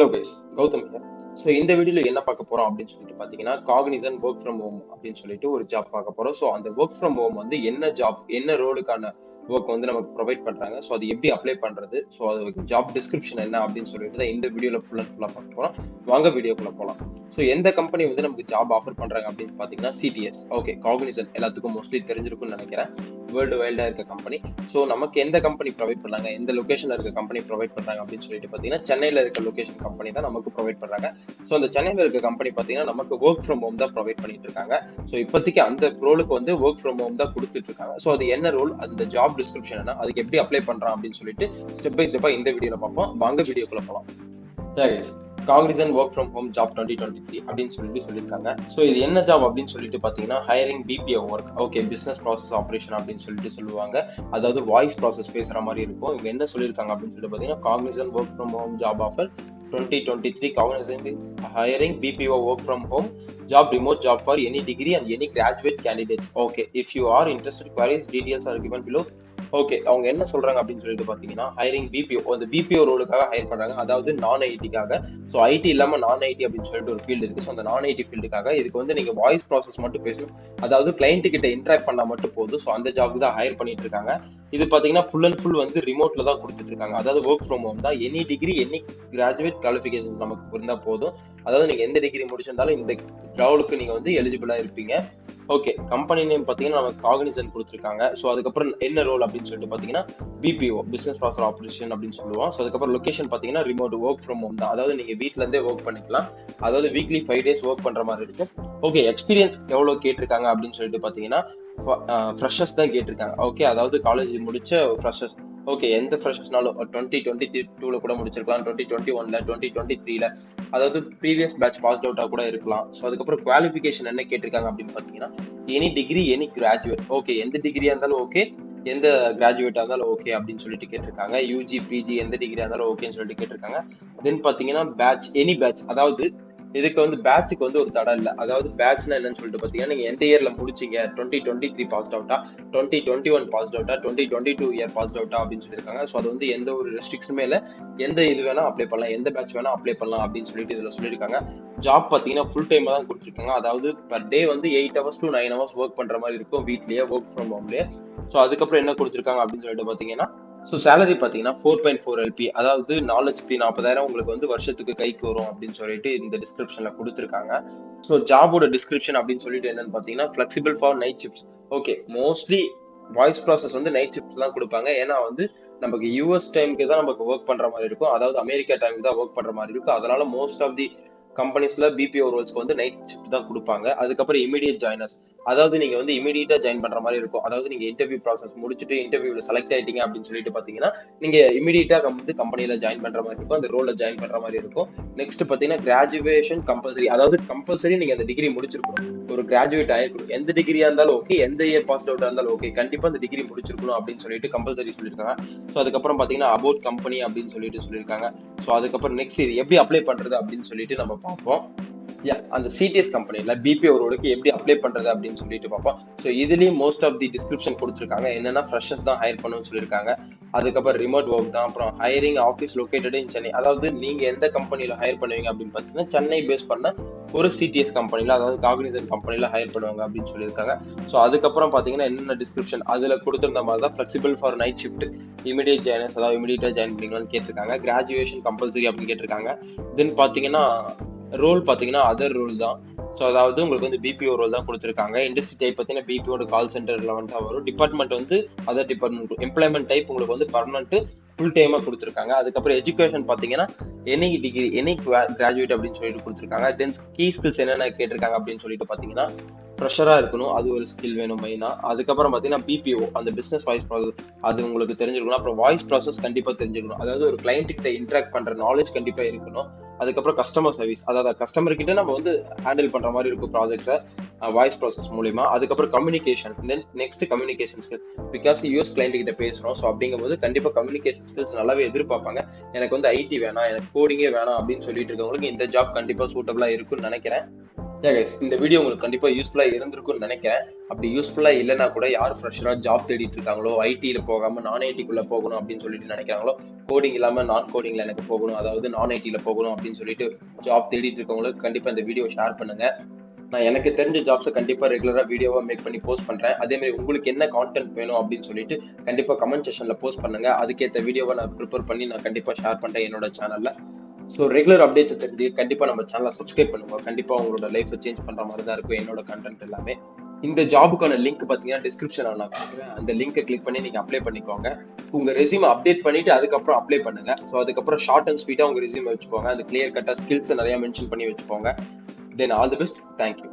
Hello guys, Gautam here. So இந்த வீடியோல என்ன பார்க்க போறோம் அப்படின்னு சொல்லிட்டு பார்த்தீங்கன்னா, காக்னிசன்ட் ஒர்க் ஃப்ரம் ஹோம் அப்படின்னு சொல்லிட்டு ஒரு ஜாப் பார்க்க போறோம். ஸோ அந்த ஒர்க் ஃப்ரம் ஹோம் வந்து என்ன ஜாப், என்ன ரோலுக்கான ஒர்க் வந்து நமக்கு ப்ரொவைட் பண்றாங்க. ஸோ அது எப்படி அப்ளை பண்றது, ஸோ அது ஜாப் டிஸ்கிரிப்ஷன் என்ன அப்படின்னு சொல்லிட்டு தான் இந்த வீடியோல ஃபுல் அண்ட் ஃபுல்லாக பார்க்க போறோம். வாங்க வீடியோக்குள்ள போகலாம். ஸோ எந்த கம்பெனி வந்து நமக்கு ஜாப் ஆஃபர் பண்றாங்க அப்படின்னு பார்த்தீங்கன்னா சிடிஎஸ். ஓகே, காக்னிசன்ட் எல்லாத்துக்கும் மோஸ்ட்லி தெரிஞ்சிருக்கும்னு நினைக்கிறேன். வேர்ல்டு வைல்டா இருக்க கம்பெனி. ஸோ நமக்கு எந்த கம்பெனி ப்ரொவைட் பண்றாங்க, எந்த லொகேஷன்ல இருக்க கம்பெனி ப்ரொவைட் பண்றாங்க அப்படின்னு சொல்லிட்டு பார்த்தீங்கன்னா, சென்னையில இருக்க லொகேஷன் கம்பெனி தான் நமக்கு ப்ரொவைட் பண்றாங்க. ஸோ அந்த சென்னையில இருக்க கம்பெனி பார்த்தீங்கன்னா நமக்கு ஒர்க் ஃப்ரம் ஹோம் தான் ப்ரொவைட் பண்ணிட்டு இருக்காங்க. ஸோ இப்போதைக்கு அந்த ரோலுக்கு வந்து ஒர்க் ஃப்ரம் ஹோம் தான் கொடுத்துட்டு இருக்காங்க. ஸோ அது என்ன ரோல், அந்த ஜாப் டிஸ்கிரிப்ஷன் என்ன, அதுக்கு எப்படி அப்ளை பண்றான் அப்படின்னு சொல்லிட்டு ஸ்டெப் பை ஸ்டெப்பா இந்த வீடியோல பார்ப்போம். வாங்க வீடியோக்குள்ள போகலாம். Cognizant work from home job 2023 அப்படின்னு சொல்லியிருக்காங்க. ஸோ இது என்ன ஜாப் அப்படின்னு சொல்லிட்டு பார்த்தீங்கன்னா, hiring BPO work. Okay, business process operation அப்படின்னு சொல்லிட்டு சொல்லுவாங்க. அதாவது வாய்ஸ் ப்ராசஸ் பேசுற மாதிரி இருக்கும். இவங்க என்ன சொல்லியிருக்காங்க அப்படின்னு சொல்லிட்டு பார்த்தீங்கன்னா, Cognizant work from home job offer 2023. Cognizant is hiring BPO work from home job, remote job for any degree and any graduate candidates. Okay, if you are interested, queries details are given below. Okay, அவங்க என்ன சொல்றாங்க அப்படின்னு சொல்லிட்டு பாத்தீங்கன்னா, hiring BPO, அந்த BPO ரோலுக்காக higher பண்றாங்க. அதாவது நான் ஐடிக்காக. ஸோ ஐடி இல்லாம நான் ஐடி அப்படின்னு சொல்லிட்டு ஒரு ஃபீல்டு இருக்கு. ஸோ அந்த நான் ஐடி ஃபீல்டுக்காக இதுக்கு வந்து நீங்க வாய்ஸ் ப்ராசஸ் மட்டும் பேசணும். அதாவது கிளைண்ட் கிட்ட இன்டராக்ட் பண்ணா மட்டும் போதும். ஸோ அந்த ஜாப் தான் ஹையர் பண்ணிட்டு இருக்காங்க. இது பாத்தீங்கன்னா ஃபுல் அண்ட் ஃபுல் வந்து ரிமோட்ல தான் கொடுத்துட்டு இருக்காங்க. அதாவது ஒர்க் ஃப்ரம் ஹோம் தான். Any degree, any graduate qualification நமக்கு இருந்தா போதும். அதாவது நீங்க எந்த டிகிரி முடிச்சிருந்தாலும் இந்த ஜாபுக்கு நீங்க வந்து எலிஜிபிளா இருப்பீங்க. ஓகே, கம்பெனி நேம் பார்த்தீங்கன்னா நமக்கு காக்னிசன்ட் கொடுத்துருக்காங்க. ஸோ அதுக்கப்புறம் என்ன ரோல் அப்படின்னு சொல்லிட்டு பார்த்தீங்கன்னா, பிபிஓ பிசினஸ் ப்ராசஸ் ஆப்ரேஷன் அப்படின்னு சொல்லுவோம். ஸோ அதுக்கப்புறம் லொகேஷன் பார்த்தீங்கன்னா ரிமோட் ஒர்க் ஃப்ரம் ஹோம் தான். அதாவது நீங்க வீட்ல இருந்தே ஒர்க் பண்ணிக்கலாம். அதாவது வீக்லி 5 days ஒர்க் பண்ற மாதிரி இருக்கு. ஓகே, எக்ஸ்பீரியன்ஸ் எவ்வளோ கேட்டிருக்காங்க அப்படின்னு சொல்லிட்டு பார்த்தீங்கன்னா, ஃப்ரெஷர்ஸ் தான் கேட்டிருக்காங்க. ஓகே, அதாவது காலேஜ் முடிச்ச ஃப்ரெஷர்ஸ். ஓகே, எந்த ஃப்ரெஷர்ஸ்னாலும் 2022 கூட முடிச்சிருக்கலாம், 2021ல, 2023ல, அதாவது ப்ரீவியஸ் பேட்ச் பாஸ்ட் அவுட்டா கூட இருக்கலாம். ஸோ அதுக்கப்புறம் குவாலிஃபிகேஷன் என்ன கேட்டிருக்காங்க அப்படின்னு பார்த்தீங்கன்னா, any degree, any graduate. Okay, எந்த டிகிரியா இருந்தாலும் ஓகே, எந்த கிராஜுவேட்டா இருந்தாலும் ஓகே அப்படின்னு சொல்லிட்டு கேட்டிருக்காங்க. யூஜி, பிஜி எந்த டிகிரியா இருந்தாலும் ஓகேன்னு சொல்லிட்டு கேட்டிருக்காங்க. தென் பார்த்தீங்கன்னா பேட்ச், எனி பேட்ச். அதாவது இதுக்கு வந்து பேட்சுக்கு வந்து ஒரு தடை இல்லை. அதாவது பேட்ச்னா என்னன்னு சொல்லிட்டு பார்த்தீங்கன்னா, நீங்க எந்த இயர்ல முடிச்சீங்க, 2023 பாஸ்ட் அவுட்டா, 2021 பாஸ்ட் அவுட்டா, 2022 இயர் பாஸ்ட் அவுட்டா அப்படின்னு சொல்லியிருக்காங்க. ஸோ அது வந்து எந்த ஒரு ரெஸ்ட்ரிக்ஷனுமே இல்லை. எந்த இது வேணா அப்ளை பண்ணலாம், எந்த பேட்ச் வேணா அப்ளை பண்ணலாம் அப்படின்னு சொல்லிட்டு இதுல சொல்லியிருக்காங்க. ஜாப் பார்த்தீங்கன்னா ஃபுல் டைமா தான் கொடுத்துருக்காங்க. அதாவது பர் டே வந்து 8 hours to 9 hours ஒர்க் பண்ற மாதிரி இருக்கும், வீட்லயே ஒர்க் ஃப்ரம் ஹோம்லயே. ஸோ அதுக்கப்புறம் என்ன கொடுத்துருக்காங்க அப்படின்னு சொல்லிட்டு பார்த்தீங்கன்னா, ஸோ சேலரி பார்த்தீங்கன்னா 4.4 LP, அதாவது 4,40,000 உங்களுக்கு வந்து வருஷத்துக்கு கைக்கு வரும் அப்படின்னு சொல்லிட்டு இந்த டிஸ்கிரிப்ஷன்ல கொடுத்துருக்காங்க. ஸோ ஜாபோட டிஸ்கிரிப்ஷன் அப்படின்னு சொல்லிட்டு என்னன்னு பார்த்தீங்கன்னா, flexible for night shift. Okay, mostly voice process வந்து நைட் ஷிஃப்ட் தான் கொடுப்பாங்க. ஏன்னா வந்து நமக்கு யூஎஸ் டைமுக்கு தான் நமக்கு ஒர்க் பண்ற மாதிரி இருக்கும். அதாவது அமெரிக்கா டைமுக்கு தான் ஒர்க் பண்ற மாதிரி இருக்கும். அதனால மோஸ்ட் ஆஃப் தி கம்பெனிஸ்ல பிபிஓ ரோல்ஸ்க்கு வந்து நைட் ஷிஃப்ட் தான் கொடுப்பாங்க. அதுக்கப்புறம் இமீடியட் ஜாயினர்ஸ், அதாவது நீங்க வந்து இமீடியட்டா ஜாயின் பண்ற மாதிரி இருக்கும். அதாவது நீங்க இன்டர்வியூ ப்ராசஸ் முடிச்சுட்டு இன்டர்வியூல செலக்ட் ஆயிட்டீங்க அப்படின்னு சொல்லிட்டு பாத்தீங்கன்னா, நீங்க இமீடியட்டா வந்து கம்பெனில ஜாயின் பண்ற மாதிரி இருக்கும், அந்த ரோல்ல ஜாயின் பண்ற மாதிரி இருக்கும். நெக்ஸ்ட் பாத்தீங்கன்னா கிராஜுவேஷன் கம்பல்சரி, அதாவது கம்பல்சரி நீங்க அந்த டிகிரி முடிச்சிருக்கணும், ஒரு கிராஜுவேட் ஆயிருக்கணும். எந்த டிகிரியா இருந்தாலும் ஓகே, எந்த இயர் பாஸ் அவுட் இருந்தாலும் ஓகே, கண்டிப்பா அந்த டிகிரி முடிச்சிருக்கணும் அப்படின்னு சொல்லிட்டு கம்பல்சரி சொல்லியிருக்காங்க. ஸோ அதுக்கப்புறம் பாத்தீங்கன்னா அபவுட் கம்பெனி அப்படின்னு சொல்லிட்டு சொல்லியிருக்காங்க. ஸோ அதுக்கப்புறம் நெக்ஸ்ட் இது எப்படி அப்ளை பண்றது அப்படின்னு சொல்லிட்டு நம்ம பார்ப்போம். அந்த சிடிஎஸ் கம்பெனில பிபிஓ ரோலுக்கு எப்படி அப்ளை பண்றது அப்படின்னு சொல்லிட்டு பார்ப்போம். ஸோ இதுலயும் மோஸ்ட் ஆஃப் தி டிஸ்கிரிப்ஷன் கொடுத்துருக்காங்க. என்னன்னா ஃப்ரெஷர்ஸ் தான் ஹையர் பண்ணணும்னு சொல்லியிருக்காங்க. அதுக்கப்புறம் ரிமோட் ஒர்க் தான். அப்புறம் ஹையரிங் ஆஃபீஸ் லொகேட்டட் இன் சென்னை. அதாவது நீங்க எந்த கம்பெனில ஹையர் பண்ணுவீங்க அப்படின்னு பார்த்தீங்கன்னா, சென்னை பேஸ் பண்ண ஒரு சிடிஎஸ் கம்பெனில, அதாவது காக்னிசன்ட் கம்பெனில ஹையர் பண்ணுவாங்க அப்படின்னு சொல்லியிருக்காங்க. ஸோ அதுக்கப்புறம் பார்த்தீங்கன்னா என்னென்ன டிஸ்கிரிப்ஷன் அதுல கொடுத்திருந்த மாதிரி தான், flexible for night shift, immediate joiners, அதாவது இமீடியட்டா ஜாயின் பண்ணிக்கலாம்னு கேட்டிருக்காங்க. கிராஜுவேஷன் கம்பல்சரி அப்படின்னு கேட்டிருக்காங்க. தென் பார்த்தீங்கன்னா ரோல் பார்த்தீங்கன்னா அதர் ரோல் தான். ஸோ அதாவது உங்களுக்கு வந்து பிபிஓ ரோல் தான் கொடுத்துருக்காங்க. இண்டஸ்ட்ரி டைப் பார்த்தீங்கன்னா பிபிஓட கால் சென்டர் ரிலவெண்ட்டாக வரும். டிபார்ட்மெண்ட் வந்து அதர் டிபார்ட்மெண்ட். எம்ப்ளாய்மெண்ட் டைப் உங்களுக்கு வந்து பர்மனெண்ட் ஃபுல் டைமா கொடுத்துருக்காங்க. அதுக்கப்புறம் எஜுகேஷன் பார்த்தீங்கன்னா எனி டிகிரி, எனி கிராஜுவேட் அப்படின்னு சொல்லிட்டு கொடுத்துருக்காங்க. தென் கீ ஸ்கில்ஸ் என்னென்ன கேட்டிருக்காங்க அப்படின்னு சொல்லிட்டு பார்த்தீங்கன்னா, ஃப்ரெஷரா இருக்கணும், அது ஒரு ஸ்கில் வேணும் மெயினா. அதுக்கப்புறம் பார்த்தீங்கன்னா பிபிஓ, அந்த பிசினஸ் வாய்ஸ் ப்ராசஸ் அது உங்களுக்கு தெரிஞ்சிருக்கணும். அப்புறம் வாய்ஸ் ப்ராசஸ் கண்டிப்பா தெரிஞ்சிருக்கணும். அதாவது ஒரு கிளைண்ட் கிட்ட இன்டராக்ட் பண்ற நாலேஜ் கண்டிப்பா இருக்கணும். அதுக்கப்புறம் கஸ்டமர் சர்வீஸ், அதாவது கஸ்டமர் கிட்ட நம்ம வந்து ஹேண்டில் பண்ற மாதிரி இருக்கும் ப்ராஜெக்ட்ஸை வாய்ஸ் ப்ராசஸ் மூலியமா. அதுக்கப்புறம் communication, then next communication skill. Because US client கிட்ட பேசுறோம். ஸோ அப்படிங்கும்போது கண்டிப்பா கம்யூனிகேஷன் ஸ்கில்ஸ் நல்லாவே எதிர்பார்ப்பாங்க. எனக்கு வந்து ஐடி வேணாம், எனக்கு கோடிங்கே வேணாம் அப்படின்னு சொல்லிட்டு இருக்கவங்களுக்கு இந்த ஜாப் கண்டிப்பா சூட்டபிளா இருக்கும்னு நினைக்கிறேன். இந்த வீடியோ உங்களுக்கு கண்டிப்பா யூஸ்ஃபுல்லா இருந்திருக்கும்னு நினைக்கிறேன். அப்படி யூஸ்ஃபுல்லா இல்லைன்னா கூட யார் ஃப்ரெஷரா ஜாப் தேடிட்டு இருக்காங்களோ, ஐடில போகாம நான் ஐடிக்குள்ள போகணும் அப்படின்னு சொல்லிட்டு நினைக்கிறாங்களோ, கோடிங் இல்லாம நான் கோடிங்ல எனக்கு போகணும், அதாவது நான் ஐடில போகணும் அப்படின்னு சொல்லிட்டு ஜாப் தேடிட்டு இருக்கவங்களுக்கு கண்டிப்பா இந்த வீடியோ ஷேர் பண்ணுங்க. நான் எனக்கு தெரிஞ்ச ஜாப்ஸை கண்டிப்பா ரெகுலரா வீடியோவா மேக் பண்ணி போஸ்ட் பண்றேன். அதே மாதிரி உங்களுக்கு என்ன கான்டென்ட் வேணும் அப்படின்னு சொல்லிட்டு கண்டிப்பா கமெண்ட் செக்ஷன்ல போஸ்ட் பண்ணுங்க. அதுக்கேற்ற வீடியோவை நான் ப்ரிப்பேர் பண்ணி நான் கண்டிப்பா ஷேர் பண்றேன் என்னோட சேனல்ல. ஸோ ரெகுலர் அப்டேட்ஸ் தெரிஞ்சு கண்டிப்பா நம்ம சேனலை சப்ஸ்கிரைப் பண்ணுங்க. கண்டிப்பா உங்களோட லைஃப்பை சேஞ்ச் பண்ற மாதிரி தான் இருக்கும் என்னோட கண்டென்ட் எல்லாமே. இந்த ஜாபுக்கான லிங்க் பாத்தீங்கன்னா டிஸ்கிரிப்ஷன்ல நான் கொடுக்குறேன். அந்த லிங்கை கிளிக் பண்ணி நீங்க அப்ளை பண்ணிக்கோங்க. உங்க ரெஸ்யூம் அப்டேட் பண்ணிட்டு அதுக்கப்புறம் அப்ளை பண்ணுங்க. ஸோ அதுக்கப்புறம் ஷார்ட் அண்ட் ஸ்வீட்டா உங்க ரெஸ்யூம் வச்சுக்கோங்க. அந்த கிளியர் கட்டா ஸ்கில்ஸ் நிறைய மென்ஷன் பண்ணி வச்சுக்கோங்க. Then all the best. Thank you.